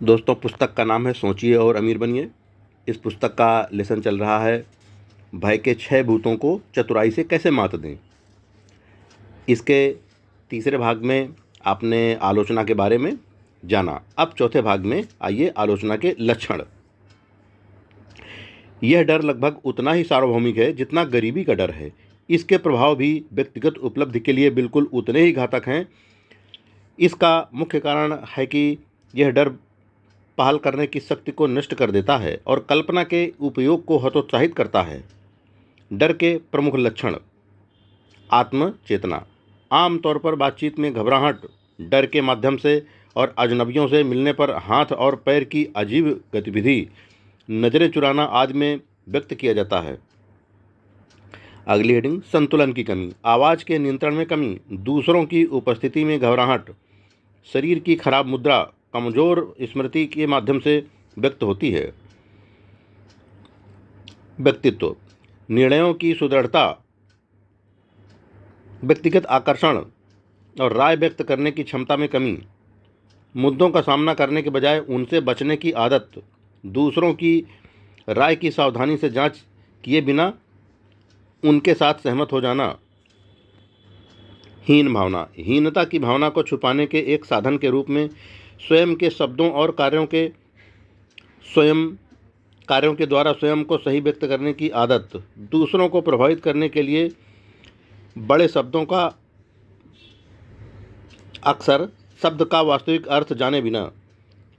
दोस्तों, पुस्तक का नाम है सोचिए और अमीर बनिए। इस पुस्तक का लेसन चल रहा है भय के 6 भूतों को चतुराई से कैसे मात दें। इसके तीसरे भाग में आपने आलोचना के बारे में जाना। अब चौथे भाग में आइए आलोचना के लक्षण। यह डर लगभग उतना ही सार्वभौमिक है जितना गरीबी का डर है। इसके प्रभाव भी व्यक्तिगत उपलब्धि के लिए बिल्कुल उतने ही घातक हैं। इसका मुख्य कारण है कि यह डर पहल करने की शक्ति को नष्ट कर देता है और कल्पना के उपयोग को हतोत्साहित करता है। डर के प्रमुख लक्षण। आत्मचेतना। आमतौर पर बातचीत में घबराहट, डर के माध्यम से और अजनबियों से मिलने पर हाथ और पैर की अजीब गतिविधि, नज़रें चुराना आदि में व्यक्त किया जाता है। अगली हेडिंग, संतुलन की कमी। आवाज़ के नियंत्रण में कमी, दूसरों की उपस्थिति में घबराहट, शरीर की खराब मुद्रा, कमजोर स्मृति के माध्यम से व्यक्त होती है। व्यक्तित्व। निर्णयों की सुदृढ़ता, व्यक्तिगत आकर्षण और राय व्यक्त करने की क्षमता में कमी, मुद्दों का सामना करने के बजाय उनसे बचने की आदत, दूसरों की राय की सावधानी से जांच किए बिना उनके साथ सहमत हो जाना। हीन भावना। हीनता की भावना को छुपाने के एक साधन के रूप में स्वयं के शब्दों और कार्यों के द्वारा स्वयं को सही व्यक्त करने की आदत, दूसरों को प्रभावित करने के लिए बड़े शब्दों का अक्सर शब्द का वास्तविक अर्थ जाने बिना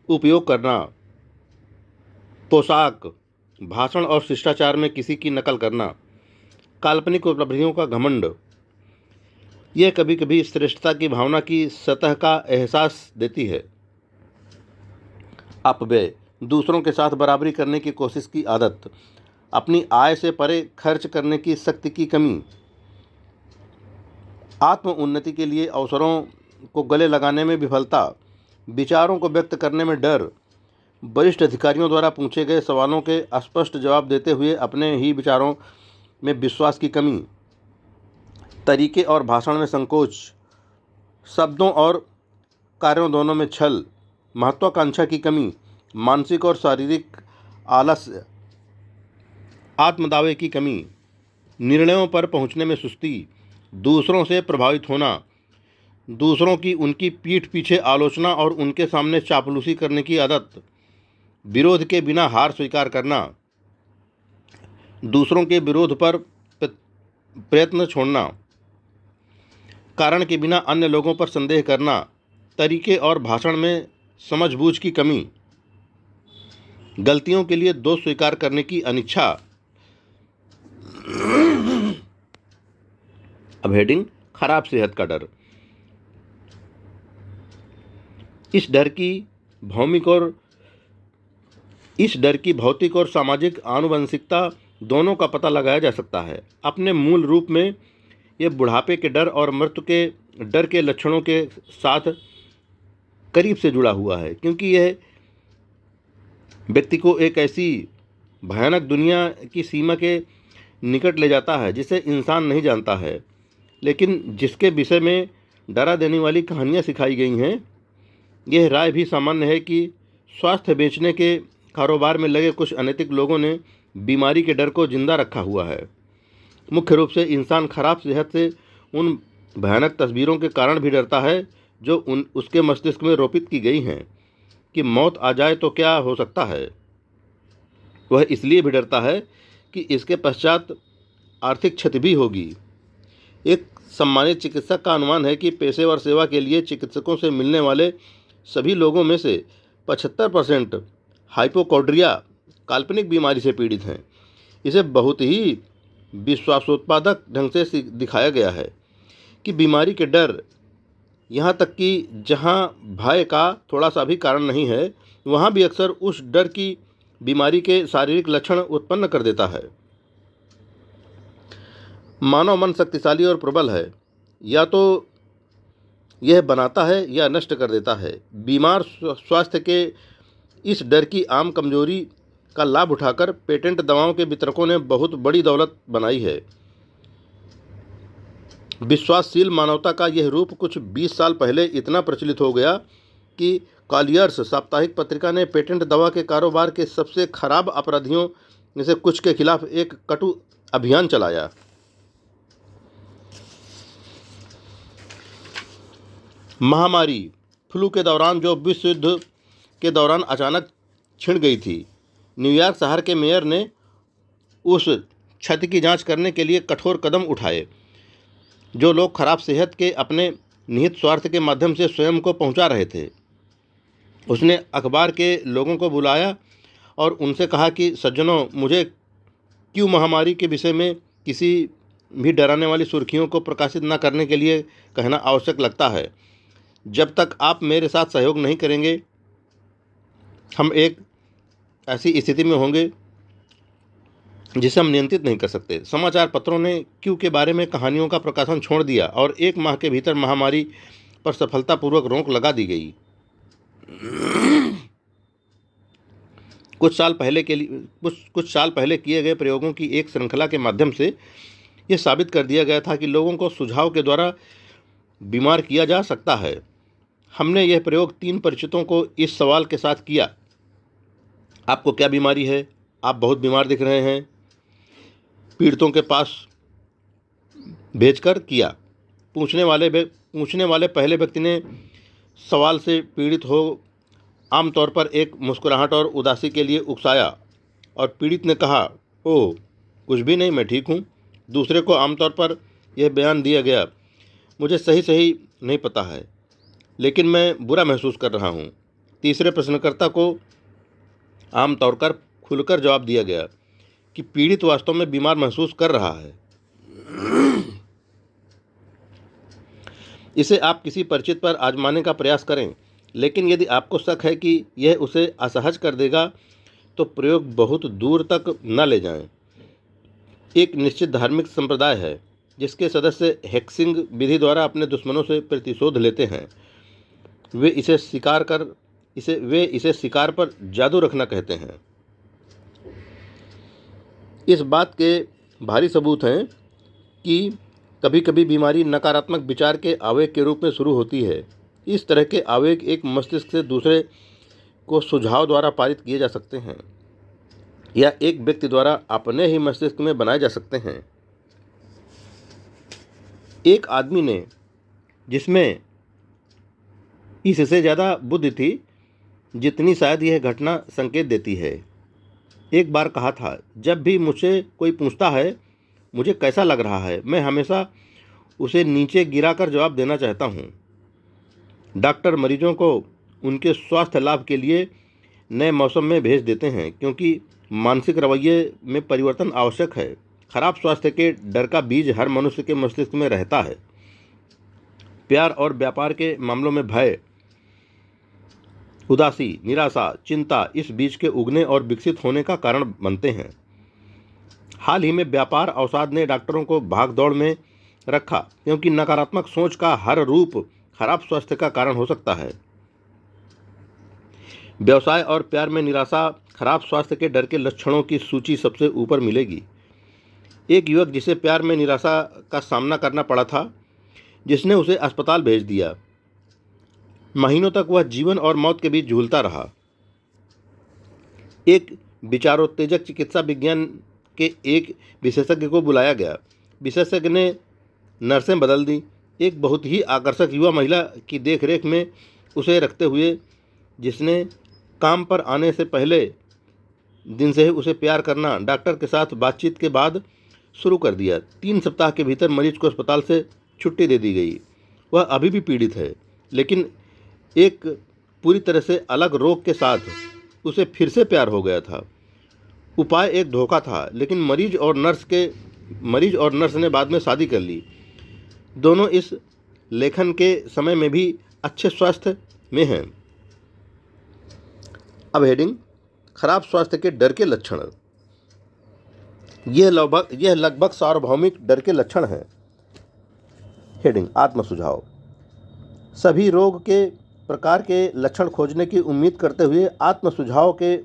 उपयोग करना। पोशाक, भाषण और शिष्टाचार में किसी की नकल करना। काल्पनिक उपलब्धियों का घमंड। यह कभी कभी श्रेष्ठता की भावना की सतह का एहसास देती है। अपव्यय। दूसरों के साथ बराबरी करने की कोशिश की आदत, अपनी आय से परे खर्च करने की शक्ति की कमी, आत्म उन्नति के लिए अवसरों को गले लगाने में विफलता, विचारों को व्यक्त करने में डर, वरिष्ठ अधिकारियों द्वारा पूछे गए सवालों के स्पष्ट जवाब देते हुए अपने ही विचारों में विश्वास की कमी, तरीके और भाषण में संकोच, शब्दों और कार्यों दोनों में छल, महत्वाकांक्षा की कमी, मानसिक और शारीरिक आलस्य, आत्मदावे की कमी, निर्णयों पर पहुंचने में सुस्ती, दूसरों से प्रभावित होना, दूसरों की उनकी पीठ पीछे आलोचना और उनके सामने चापलूसी करने की आदत, विरोध के बिना हार स्वीकार करना, दूसरों के विरोध पर प्रयत्न छोड़ना, कारण के बिना अन्य लोगों पर संदेह करना, तरीके और भाषण में समझबूझ की कमी, गलतियों के लिए दोष स्वीकार करने की अनिच्छा। अब हेडिंग, खराब सेहत का डर। इस डर की भौतिक और सामाजिक आनुवंशिकता दोनों का पता लगाया जा सकता है। अपने मूल रूप में यह बुढ़ापे के डर और मृत्यु के डर के लक्षणों के साथ करीब से जुड़ा हुआ है, क्योंकि यह व्यक्ति को एक ऐसी भयानक दुनिया की सीमा के निकट ले जाता है जिसे इंसान नहीं जानता है, लेकिन जिसके विषय में डरा देने वाली कहानियाँ सिखाई गई हैं। यह राय भी सामान्य है कि स्वास्थ्य बेचने के कारोबार में लगे कुछ अनैतिक लोगों ने बीमारी के डर को जिंदा रखा हुआ है। मुख्य रूप से इंसान खराब सेहत से उन भयानक तस्वीरों के कारण भी डरता है जो उसके मस्तिष्क में रोपित की गई हैं कि मौत आ जाए तो क्या हो सकता है। वह इसलिए भी डरता है कि इसके पश्चात आर्थिक क्षति भी होगी। एक सम्मानित चिकित्सक का अनुमान है कि पेशेवर सेवा के लिए चिकित्सकों से मिलने वाले सभी लोगों में से 75% हाइपोकॉन्ड्रिया काल्पनिक बीमारी से पीड़ित हैं। इसे बहुत ही विश्वासोत्पादक ढंग से दिखाया गया है कि बीमारी के डर, यहाँ तक कि जहाँ भय का थोड़ा सा भी कारण नहीं है, वहाँ भी अक्सर उस डर की बीमारी के शारीरिक लक्षण उत्पन्न कर देता है। मानव मन शक्तिशाली और प्रबल है, या तो यह बनाता है या नष्ट कर देता है। बीमार स्वास्थ्य के इस डर की आम कमजोरी का लाभ उठाकर पेटेंट दवाओं के वितरकों ने बहुत बड़ी दौलत बनाई है। विश्वासशील मानवता का यह रूप कुछ 20 साल पहले इतना प्रचलित हो गया कि कॉलियर्स साप्ताहिक पत्रिका ने पेटेंट दवा के कारोबार के सबसे खराब अपराधियों में से कुछ के खिलाफ एक कटु अभियान चलाया। महामारी फ्लू के दौरान जो विश्व युद्ध के दौरान अचानक छिड़ गई थी, न्यूयॉर्क शहर के मेयर ने उस क्षति की जांच करने के लिए कठोर कदम उठाए जो लोग खराब सेहत के अपने निहित स्वार्थ के माध्यम से स्वयं को पहुंचा रहे थे। उसने अखबार के लोगों को बुलाया और उनसे कहा कि सज्जनों, मुझे क्यों महामारी के विषय में किसी भी डराने वाली सुर्खियों को प्रकाशित न करने के लिए कहना आवश्यक लगता है। जब तक आप मेरे साथ सहयोग नहीं करेंगे, हम एक ऐसी स्थिति में होंगे जिसे हम नियंत्रित नहीं कर सकते। समाचार पत्रों ने क्यू के बारे में कहानियों का प्रकाशन छोड़ दिया और 1 माह के भीतर महामारी पर सफलतापूर्वक रोक लगा दी गई। कुछ साल पहले किए गए प्रयोगों की एक श्रृंखला के माध्यम से यह साबित कर दिया गया था कि लोगों को सुझाव के द्वारा बीमार किया जा सकता है। हमने यह प्रयोग 3 परिचितों को इस सवाल के साथ किया, आपको क्या बीमारी है? आप बहुत बीमार दिख रहे हैं। पीड़ितों के पास भेजकर किया। पूछने वाले पहले व्यक्ति ने सवाल से पीड़ित हो आमतौर पर एक मुस्कुराहट और उदासी के लिए उकसाया और पीड़ित ने कहा, ओह कुछ भी नहीं, मैं ठीक हूँ। दूसरे को आमतौर पर यह बयान दिया गया, मुझे सही नहीं पता है, लेकिन मैं बुरा महसूस कर रहा हूँ। तीसरे प्रश्नकर्ता को आमतौर पर खुलकर जवाब दिया गया कि पीड़ित वास्तव में बीमार महसूस कर रहा है। इसे आप किसी परिचित पर आजमाने का प्रयास करें, लेकिन यदि आपको शक है कि यह उसे असहज कर देगा तो प्रयोग बहुत दूर तक न ले जाएं। एक निश्चित धार्मिक संप्रदाय है जिसके सदस्य हेक्सिंग विधि द्वारा अपने दुश्मनों से प्रतिशोध लेते हैं। वे इसे शिकार पर जादू रखना कहते हैं। इस बात के भारी सबूत हैं कि कभी कभी बीमारी नकारात्मक विचार के आवेग के रूप में शुरू होती है। इस तरह के आवेग एक मस्तिष्क से दूसरे को सुझाव द्वारा पारित किए जा सकते हैं या एक व्यक्ति द्वारा अपने ही मस्तिष्क में बनाए जा सकते हैं। एक आदमी ने, जिसमें इससे ज़्यादा बुद्धि थी जितनी शायद यह घटना संकेत देती है, एक बार कहा था, जब भी मुझसे कोई पूछता है मुझे कैसा लग रहा है, मैं हमेशा उसे नीचे गिराकर जवाब देना चाहता हूँ। डॉक्टर मरीजों को उनके स्वास्थ्य लाभ के लिए नए मौसम में भेज देते हैं क्योंकि मानसिक रवैये में परिवर्तन आवश्यक है। खराब स्वास्थ्य के डर का बीज हर मनुष्य के मस्तिष्क में रहता है। प्यार और व्यापार के मामलों में भय, उदासी, निराशा, चिंता इस बीज के उगने और विकसित होने का कारण बनते हैं। हाल ही में व्यापार अवसाद ने डॉक्टरों को भागदौड़ में रखा क्योंकि नकारात्मक सोच का हर रूप खराब स्वास्थ्य का कारण हो सकता है। व्यवसाय और प्यार में निराशा खराब स्वास्थ्य के डर के लक्षणों की सूची सबसे ऊपर मिलेगी। एक युवक जिसे प्यार में निराशा का सामना करना पड़ा था, जिसने उसे अस्पताल भेज दिया। महीनों तक वह जीवन और मौत के बीच झूलता रहा। एक विचारोत्तेजक चिकित्सा विज्ञान के एक विशेषज्ञ को बुलाया गया। विशेषज्ञ ने नर्सें बदल दी। एक बहुत ही आकर्षक युवा महिला की देखरेख में उसे रखते हुए, जिसने काम पर आने से पहले दिन से ही उसे प्यार करना डॉक्टर के साथ बातचीत के बाद शुरू कर दिया। 3 सप्ताह के भीतर मरीज को अस्पताल से छुट्टी दे दी गई। वह अभी भी पीड़ित है, लेकिन एक पूरी तरह से अलग रोग के साथ उसे फिर से प्यार हो गया था। उपाय एक धोखा था, लेकिन मरीज और नर्स ने बाद में शादी कर ली। दोनों इस लेखन के समय में भी अच्छे स्वास्थ्य में हैं। अब हेडिंग, खराब स्वास्थ्य के डर के लक्षण। यह लगभग सार्वभौमिक डर के लक्षण हैं। हेडिंग, आत्म सुझाव। सभी रोग के प्रकार के लक्षण खोजने की उम्मीद करते हुए आत्म सुझाव के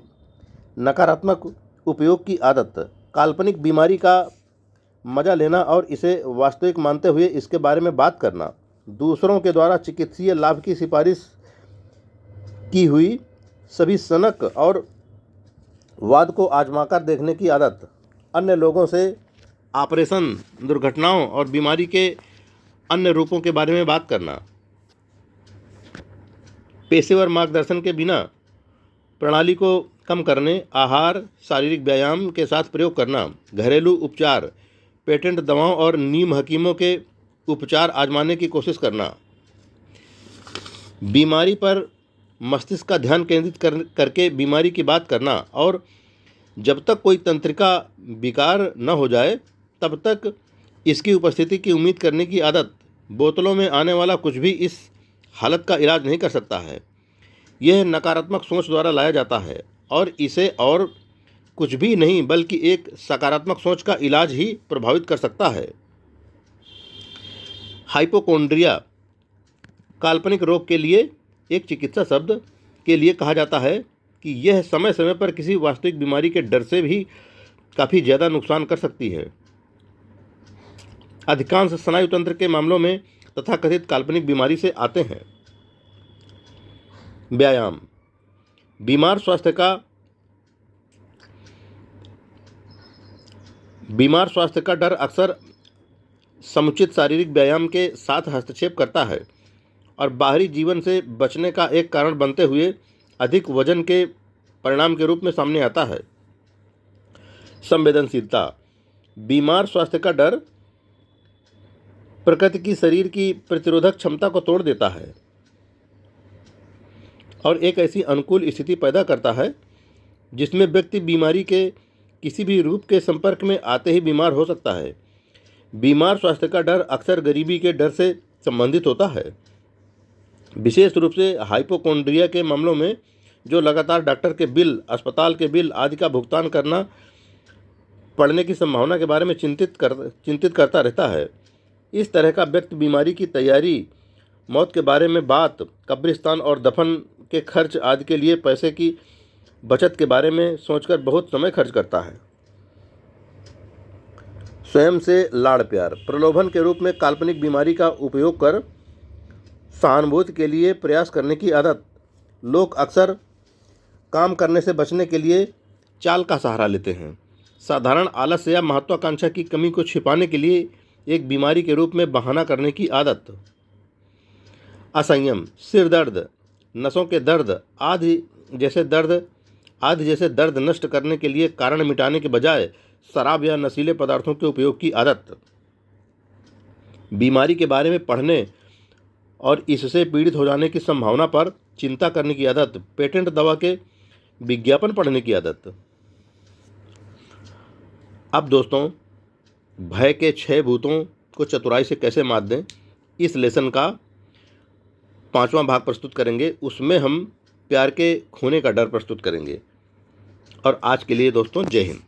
नकारात्मक उपयोग की आदत, काल्पनिक बीमारी का मजा लेना और इसे वास्तविक मानते हुए इसके बारे में बात करना, दूसरों के द्वारा चिकित्सीय लाभ की सिफारिश की हुई सभी सनक और वाद को आजमाकर देखने की आदत, अन्य लोगों से ऑपरेशन, दुर्घटनाओं और बीमारी के अन्य रूपों के बारे में बात करना, पेशेवर मार्गदर्शन के बिना प्रणाली को कम करने, आहार, शारीरिक व्यायाम के साथ प्रयोग करना, घरेलू उपचार, पेटेंट दवाओं और नीम हकीमों के उपचार आजमाने की कोशिश करना, बीमारी पर मस्तिष्क का ध्यान केंद्रित करके बीमारी की बात करना और जब तक कोई तंत्रिका विकार न हो जाए तब तक इसकी उपस्थिति की उम्मीद करने की आदत। बोतलों में आने वाला कुछ भी इस हालत का इलाज नहीं कर सकता है। यह नकारात्मक सोच द्वारा लाया जाता है और इसे और कुछ भी नहीं बल्कि एक सकारात्मक सोच का इलाज ही प्रभावित कर सकता है। हाइपोकोंड्रिया काल्पनिक रोग के लिए एक चिकित्सा शब्द के लिए कहा जाता है कि यह समय समय पर किसी वास्तविक बीमारी के डर से भी काफ़ी ज़्यादा नुकसान कर सकती है। अधिकांश स्नायु तंत्र के मामलों में तथाकथित काल्पनिक बीमारी से आते हैं। व्यायाम बीमार स्वास्थ्य का डर अक्सर समुचित शारीरिक व्यायाम के साथ हस्तक्षेप करता है और बाहरी जीवन से बचने का एक कारण बनते हुए अधिक वजन के परिणाम के रूप में सामने आता है। संवेदनशीलता बीमार स्वास्थ्य का डर प्रकृति की शरीर की प्रतिरोधक क्षमता को तोड़ देता है और एक ऐसी अनुकूल स्थिति पैदा करता है जिसमें व्यक्ति बीमारी के किसी भी रूप के संपर्क में आते ही बीमार हो सकता है। बीमार स्वास्थ्य का डर अक्सर गरीबी के डर से संबंधित होता है, विशेष रूप से हाइपोकोंड्रिया के मामलों में जो लगातार डॉक्टर के बिल, अस्पताल के बिल आदि का भुगतान करना पड़ने की संभावना के बारे में चिंतित करता रहता है। इस तरह का व्यक्ति बीमारी की तैयारी, मौत के बारे में बात, कब्रिस्तान और दफन के खर्च आदि के लिए पैसे की बचत के बारे में सोचकर बहुत समय खर्च करता है। स्वयं से लाड़ प्यार प्रलोभन के रूप में काल्पनिक बीमारी का उपयोग कर सहानुभूति के लिए प्रयास करने की आदत। लोग अक्सर काम करने से बचने के लिए चाल का सहारा लेते हैं। साधारण आलस्य या महत्वाकांक्षा की कमी को छिपाने के लिए एक बीमारी के रूप में बहाना करने की आदत। असंयम सिर दर्द, नसों के दर्द आदि जैसे दर्द नष्ट करने के लिए कारण मिटाने के बजाय शराब या नशीले पदार्थों के उपयोग की आदत। बीमारी के बारे में पढ़ने और इससे पीड़ित हो जाने की संभावना पर चिंता करने की आदत। पेटेंट दवा के विज्ञापन पढ़ने की आदत। अब दोस्तों, भय के 6 भूतों को चतुराई से कैसे मात दें, इस लेसन का 5वां भाग प्रस्तुत करेंगे। उसमें हम प्यार के खोने का डर प्रस्तुत करेंगे। और आज के लिए दोस्तों, जय हिंद।